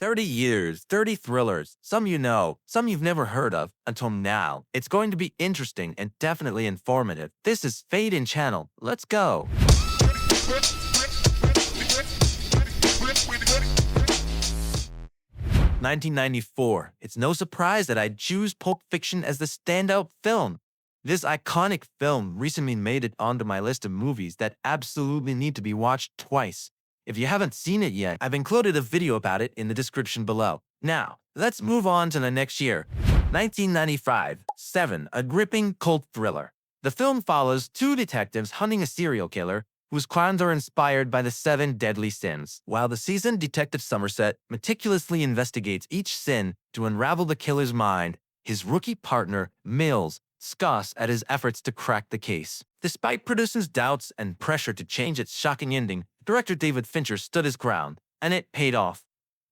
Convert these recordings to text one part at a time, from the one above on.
30 years, 30 thrillers, some you know, some you've never heard of until now. It's going to be interesting and definitely informative. This is Fade in Channel. Let's go. 1994. It's no surprise that I'd choose Pulp Fiction as the standout film. This iconic film recently made it onto my list of movies that absolutely need to be watched twice. If you haven't seen it yet, I've included a video about it in the description below. Now, let's move on to the next year. 1995, Seven, a gripping cult thriller. The film follows two detectives hunting a serial killer whose crimes are inspired by the 7 deadly sins. While the seasoned Detective Somerset meticulously investigates each sin to unravel the killer's mind, his rookie partner, Mills, scoffs at his efforts to crack the case. Despite producers' doubts and pressure to change its shocking ending, director David Fincher stood his ground, and it paid off.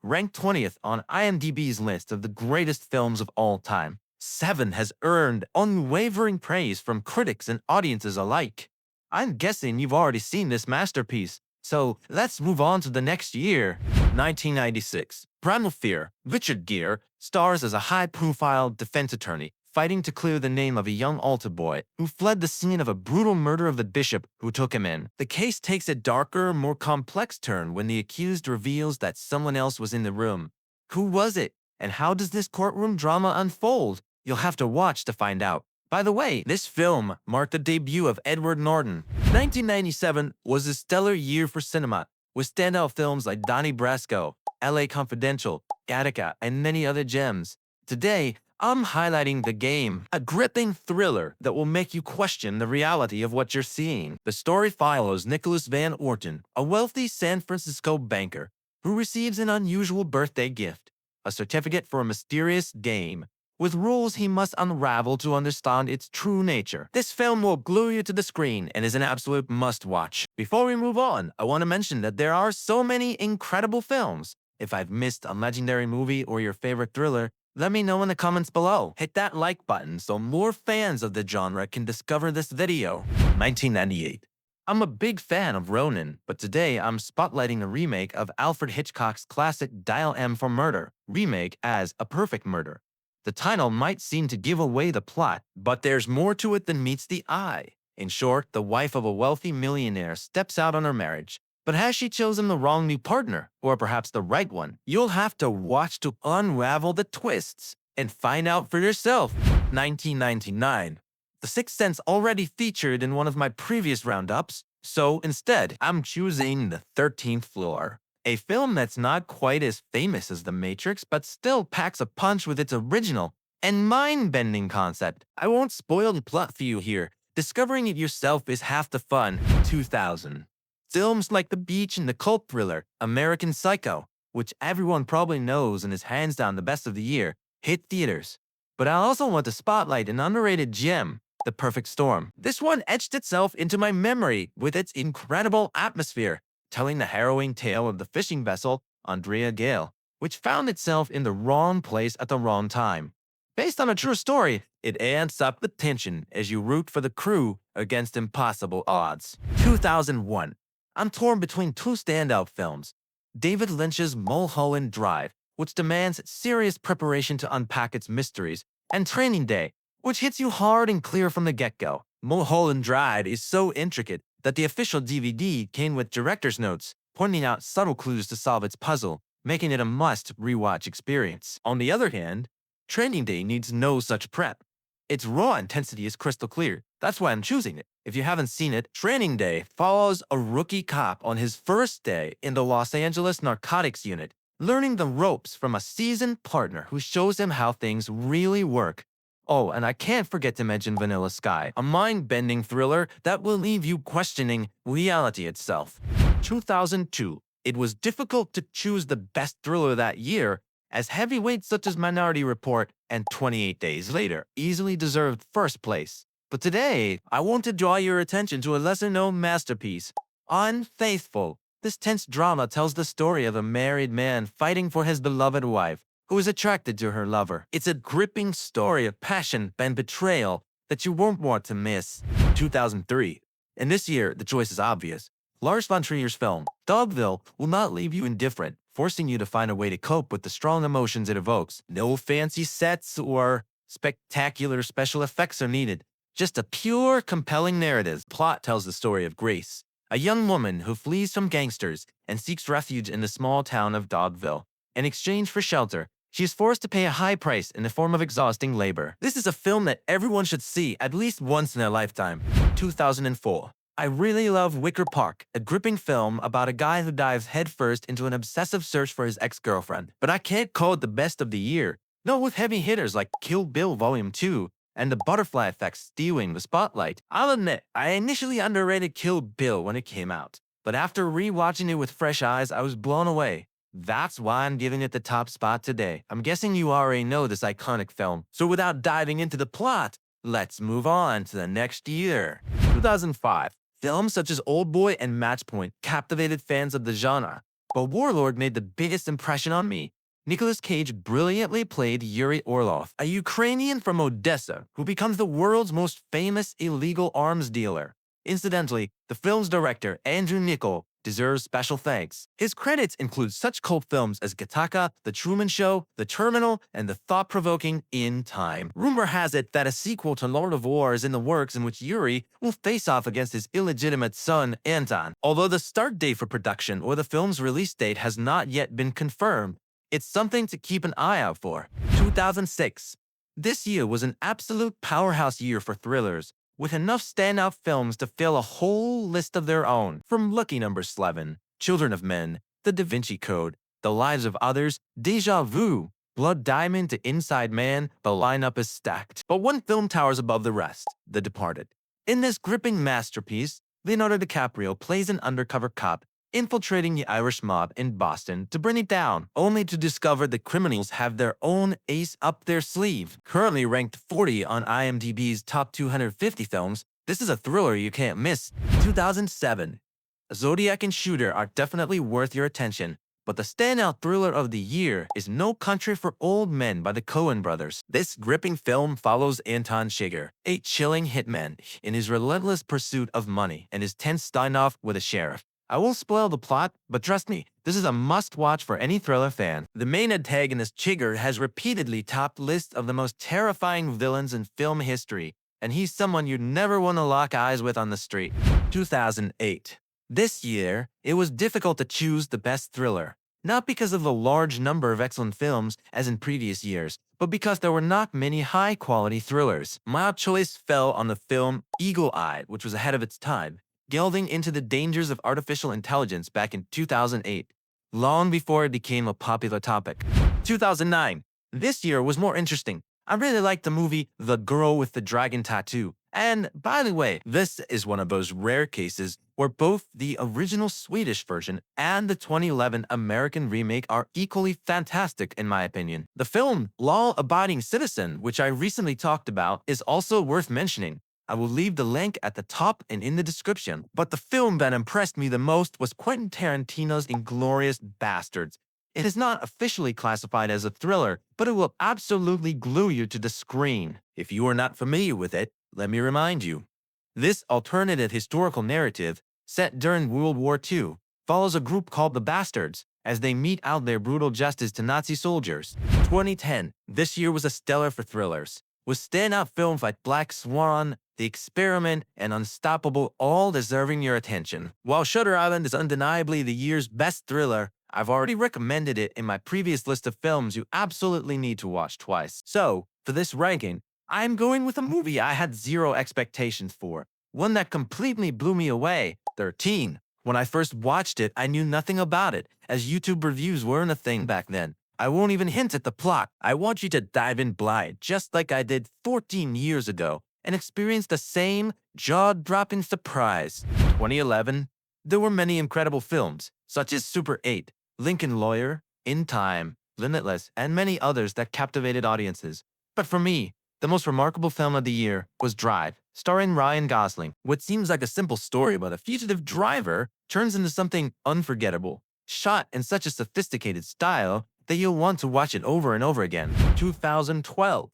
Ranked 20th on IMDb's list of the greatest films of all time, Seven has earned unwavering praise from critics and audiences alike. I'm guessing you've already seen this masterpiece, so let's move on to the next year. 1996. Primal Fear. Richard Gere stars as a high-profile defense attorney fighting to clear the name of a young altar boy who fled the scene of a brutal murder of the bishop who took him in. The case takes a darker, more complex turn when the accused reveals that someone else was in the room. Who was it? And how does this courtroom drama unfold? You'll have to watch to find out. By the way, this film marked the debut of Edward Norton. 1997 was a stellar year for cinema, with standout films like Donnie Brasco, LA Confidential, Gattaca, and many other gems. Today, I'm highlighting The Game, a gripping thriller that will make you question the reality of what you're seeing. The story follows Nicholas Van Orton, a wealthy San Francisco banker, who receives an unusual birthday gift, a certificate for a mysterious game, with rules he must unravel to understand its true nature. This film will glue you to the screen and is an absolute must-watch. Before we move on, I want to mention that there are so many incredible films. If I've missed a legendary movie or your favorite thriller, let me know in the comments below. Hit that like button so more fans of the genre can discover this video. 1998. I'm a big fan of Ronin, but today I'm spotlighting a remake of Alfred Hitchcock's classic Dial M for Murder, remake as A Perfect Murder. The title might seem to give away the plot, but there's more to it than meets the eye. In short, the wife of a wealthy millionaire steps out on her marriage. But has she chosen the wrong new partner, or perhaps the right one? You'll have to watch to unravel the twists and find out for yourself. 1999. The Sixth Sense already featured in one of my previous roundups, so instead, I'm choosing The 13th Floor. A film that's not quite as famous as The Matrix, but still packs a punch with its original and mind-bending concept. I won't spoil the plot for you here. Discovering it yourself is half the fun. 2000. Films like The Beach and the cult thriller American Psycho, which everyone probably knows and is hands down the best of the year, hit theaters. But I also want to spotlight an underrated gem, The Perfect Storm. This one etched itself into my memory with its incredible atmosphere, telling the harrowing tale of the fishing vessel Andrea Gale, which found itself in the wrong place at the wrong time. Based on a true story, it amps up the tension as you root for the crew against impossible odds. 2001. I'm torn between two standout films. David Lynch's Mulholland Drive, which demands serious preparation to unpack its mysteries, and Training Day, which hits you hard and clear from the get-go. Mulholland Drive is so intricate that the official DVD came with director's notes, pointing out subtle clues to solve its puzzle, making it a must-rewatch experience. On the other hand, Training Day needs no such prep. Its raw intensity is crystal clear. That's why I'm choosing it. If you haven't seen it, Training Day follows a rookie cop on his first day in the Los Angeles narcotics unit, learning the ropes from a seasoned partner who shows him how things really work. Oh, and I can't forget to mention Vanilla Sky, a mind-bending thriller that will leave you questioning reality itself. 2002. It was difficult to choose the best thriller that year, as heavyweights such as Minority Report and 28 Days Later easily deserved first place. But today, I want to draw your attention to a lesser-known masterpiece, Unfaithful. This tense drama tells the story of a married man fighting for his beloved wife, who is attracted to her lover. It's a gripping story of passion and betrayal that you won't want to miss. 2003. And this year, the choice is obvious. Lars von Trier's film, Dogville, will not leave you indifferent. forcing you to find a way to cope with the strong emotions it evokes. No fancy sets or spectacular special effects are needed. Just a pure, compelling narrative. Plot tells the story of Grace, a young woman who flees from gangsters and seeks refuge in the small town of Dogville. In exchange for shelter, she is forced to pay a high price in the form of exhausting labor. This is a film that everyone should see at least once in their lifetime. 2004. I really love Wicker Park, a gripping film about a guy who dives headfirst into an obsessive search for his ex-girlfriend. But I can't call it the best of the year. Not with heavy hitters like Kill Bill Volume 2 and the butterfly effect stealing the spotlight. I'll admit, I initially underrated Kill Bill when it came out. But after rewatching it with fresh eyes, I was blown away. That's why I'm giving it the top spot today. I'm guessing you already know this iconic film. So without diving into the plot, let's move on to the next year. 2005. Films such as Oldboy and Matchpoint captivated fans of the genre, but Warlord made the biggest impression on me. Nicolas Cage brilliantly played Yuri Orlov, a Ukrainian from Odessa who becomes the world's most famous illegal arms dealer. Incidentally, the film's director, Andrew Niccol, deserves special thanks. His credits include such cult films as Gattaca, The Truman Show, The Terminal, and the thought-provoking In Time. Rumor has it that a sequel to Lord of War is in the works in which Yuri will face off against his illegitimate son, Anton. Although the start date for production or the film's release date has not yet been confirmed, it's something to keep an eye out for. 2006. This year was an absolute powerhouse year for thrillers, with enough standout films to fill a whole list of their own. From Lucky Number 11, Children of Men, The Da Vinci Code, The Lives of Others, Deja Vu, Blood Diamond to Inside Man, the lineup is stacked. But one film towers above the rest, The Departed. In this gripping masterpiece, Leonardo DiCaprio plays an undercover cop infiltrating the Irish mob in Boston to bring it down, only to discover the criminals have their own ace up their sleeve. Currently ranked 40 on IMDb's top 250 films, this is a thriller you can't miss. 2007. Zodiac and Shooter are definitely worth your attention, but the standout thriller of the year is No Country for Old Men by the Coen brothers. This gripping film follows Anton Chigurh, a chilling hitman, in his relentless pursuit of money and his tense standoff with a sheriff. I won't spoil the plot, but trust me, this is a must-watch for any thriller fan. The main antagonist, Chigurh, has repeatedly topped lists of the most terrifying villains in film history, and he's someone you'd never want to lock eyes with on the street. 2008. This year, it was difficult to choose the best thriller, not because of the large number of excellent films as in previous years, but because there were not many high-quality thrillers. My choice fell on the film Eagle-Eye, which was ahead of its time, delving into the dangers of artificial intelligence back in 2008, long before it became a popular topic. 2009. This year was more interesting. I really liked the movie The Girl with the Dragon Tattoo. And by the way, this is one of those rare cases where both the original Swedish version and the 2011 American remake are equally fantastic in my opinion. The film Law-Abiding Citizen, which I recently talked about, is also worth mentioning. I will leave the link at the top and in the description. But the film that impressed me the most was Quentin Tarantino's Inglourious Basterds. It is not officially classified as a thriller, but it will absolutely glue you to the screen. If you are not familiar with it, let me remind you. This alternative historical narrative, set during World War II, follows a group called the Bastards as they mete out their brutal justice to Nazi soldiers. 2010. This year was a stellar for thrillers, with standout films like Black Swan, The Experiment, and Unstoppable all deserving your attention. While Shutter Island is undeniably the year's best thriller, I've already recommended it in my previous list of films you absolutely need to watch twice. So, for this ranking, I'm going with a movie I had zero expectations for, one that completely blew me away, 13. When I first watched it, I knew nothing about it, as YouTube reviews weren't a thing back then. I won't even hint at the plot. I want you to dive in blind, just like I did 14 years ago, and experience the same jaw-dropping surprise. 2011. There were many incredible films, such as Super 8, Lincoln Lawyer, In Time, Limitless, and many others that captivated audiences. But for me, the most remarkable film of the year was Drive, starring Ryan Gosling. What seems like a simple story about a fugitive driver turns into something unforgettable, shot in such a sophisticated style that you'll want to watch it over and over again. 2012.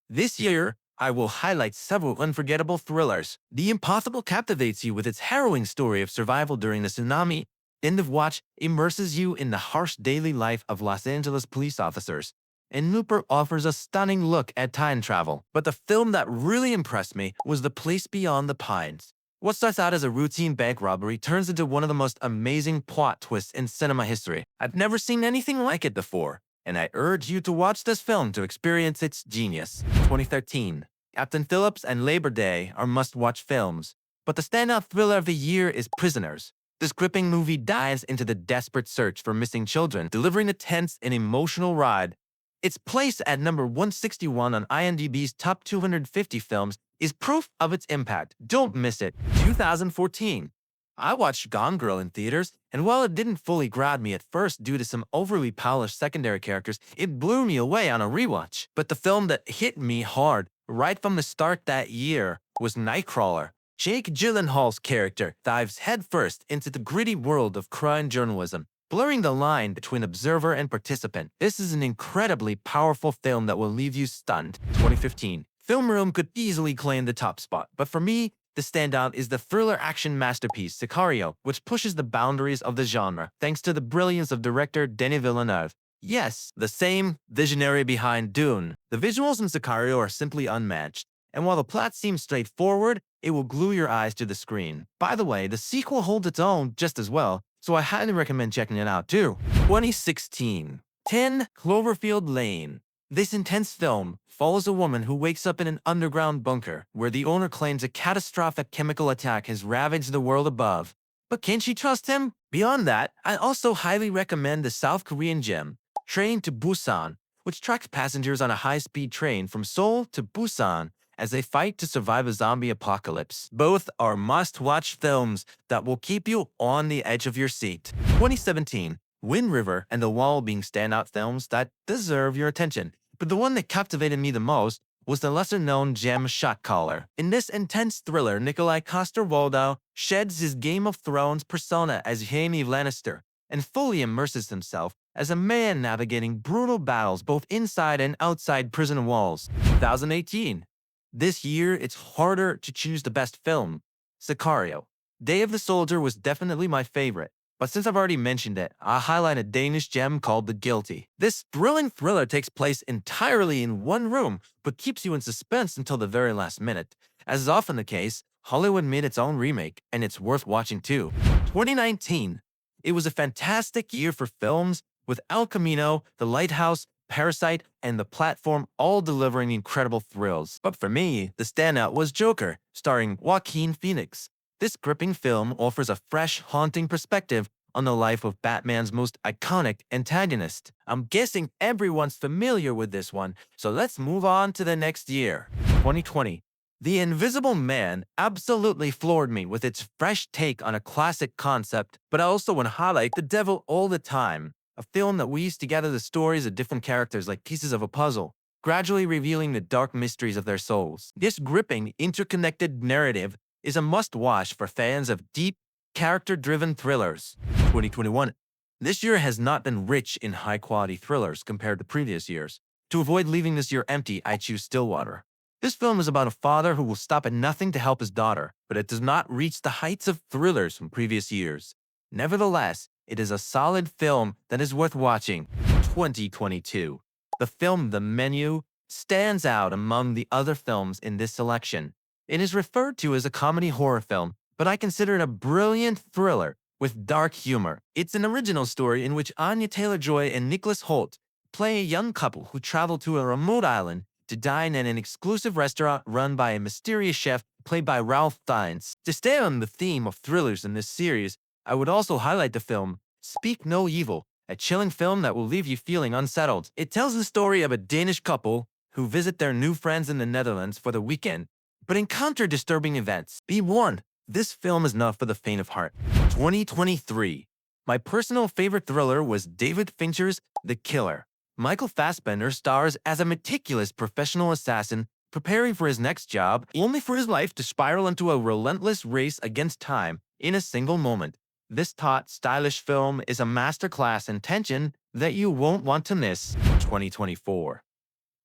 This year, I will highlight several unforgettable thrillers. The Impossible captivates you with its harrowing story of survival during the tsunami, End of Watch immerses you in the harsh daily life of Los Angeles police officers, and Looper offers a stunning look at time travel. But the film that really impressed me was The Place Beyond the Pines. What starts out as a routine bank robbery turns into one of the most amazing plot twists in cinema history. I've never seen anything like it before, and I urge you to watch this film to experience its genius. 2013. Captain Phillips and Labor Day are must-watch films, but the standout thriller of the year is Prisoners. This gripping movie dives into the desperate search for missing children, delivering a tense and emotional ride. Its place at number 161 on IMDb's top 250 films is proof of its impact. Don't miss it. 2014. I watched Gone Girl in theaters, and while it didn't fully grab me at first due to some overly polished secondary characters, it blew me away on a rewatch. But the film that hit me hard right from the start that year was Nightcrawler. Jake Gyllenhaal's character dives headfirst into the gritty world of crime journalism, blurring the line between observer and participant. This is an incredibly powerful film that will leave you stunned. 2015. Film Room could easily claim the top spot, but for me, the standout is the thriller action masterpiece Sicario, which pushes the boundaries of the genre thanks to the brilliance of director Denis Villeneuve. Yes, the same visionary behind Dune. The visuals in Sicario are simply unmatched, and while the plot seems straightforward, it will glue your eyes to the screen. By the way, the sequel holds its own just as well, so I highly recommend checking it out too. 2016. 10 Cloverfield Lane. This intense film follows a woman who wakes up in an underground bunker where the owner claims a catastrophic chemical attack has ravaged the world above. But can she trust him? Beyond that, I also highly recommend the South Korean gem, Train to Busan, which tracks passengers on a high-speed train from Seoul to Busan as they fight to survive a zombie apocalypse. Both are must-watch films that will keep you on the edge of your seat. 2017. Wind River and The Wall being standout films that deserve your attention. But the one that captivated me the most was the lesser-known gem Shot Caller. In this intense thriller, Nikolai Coster-Waldau sheds his Game of Thrones persona as Jaime Lannister and fully immerses himself as a man navigating brutal battles both inside and outside prison walls. 2018. This year, it's harder to choose the best film. Sicario. Day of the Soldier was definitely my favorite, but since I've already mentioned it, I'll highlight a Danish gem called The Guilty. This thrilling thriller takes place entirely in one room, but keeps you in suspense until the very last minute. As is often the case, Hollywood made its own remake, and it's worth watching too. 2019. It was a fantastic year for films, with El Camino, The Lighthouse, Parasite, and The Platform all delivering incredible thrills. But for me, the standout was Joker, starring Joaquin Phoenix. This gripping film offers a fresh, haunting perspective on the life of Batman's most iconic antagonist. I'm guessing everyone's familiar with this one, so let's move on to the next year. 2020. The Invisible Man absolutely floored me with its fresh take on a classic concept, but I also want to highlight The Devil All the Time, a film that weaves together the stories of different characters like pieces of a puzzle, gradually revealing the dark mysteries of their souls. This gripping, interconnected narrative is a must-watch for fans of deep, character-driven thrillers. 2021. This year has not been rich in high-quality thrillers compared to previous years. To avoid leaving this year empty, I choose Stillwater. This film is about a father who will stop at nothing to help his daughter, but it does not reach the heights of thrillers from previous years. Nevertheless, it is a solid film that is worth watching. 2022. The film The Menu stands out among the other films in this selection. It is referred to as a comedy horror film, but I consider it a brilliant thriller with dark humor. It's an original story in which Anya Taylor-Joy and Nicholas Hoult play a young couple who travel to a remote island to dine at an exclusive restaurant run by a mysterious chef played by Ralph Fiennes. To stay on the theme of thrillers in this series, I would also highlight the film Speak No Evil, a chilling film that will leave you feeling unsettled. It tells the story of a Danish couple who visit their new friends in the Netherlands for the weekend, but encounter disturbing events. Be warned, this film is not for the faint of heart. 2023. My personal favorite thriller was David Fincher's The Killer. Michael Fassbender stars as a meticulous professional assassin preparing for his next job, only for his life to spiral into a relentless race against time in a single moment. This taut, stylish film is a masterclass in tension that you won't want to miss. 2024.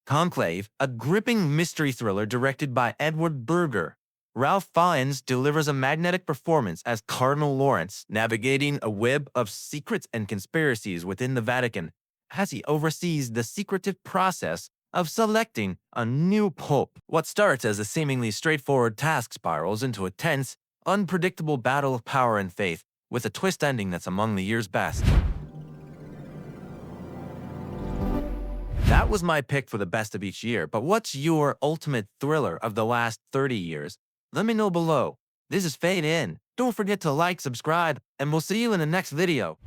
Conclave, a gripping mystery thriller directed by Edward Berger. Ralph Fiennes delivers a magnetic performance as Cardinal Lawrence, navigating a web of secrets and conspiracies within the Vatican as he oversees the secretive process of selecting a new pope. What starts as a seemingly straightforward task spirals into a tense, unpredictable battle of power and faith, with a twist ending that's among the year's best. That was my pick for the best of each year, but what's your ultimate thriller of the last 30 years? Let me know below. This is Fade In. Don't forget to like, subscribe, and we'll see you in the next video.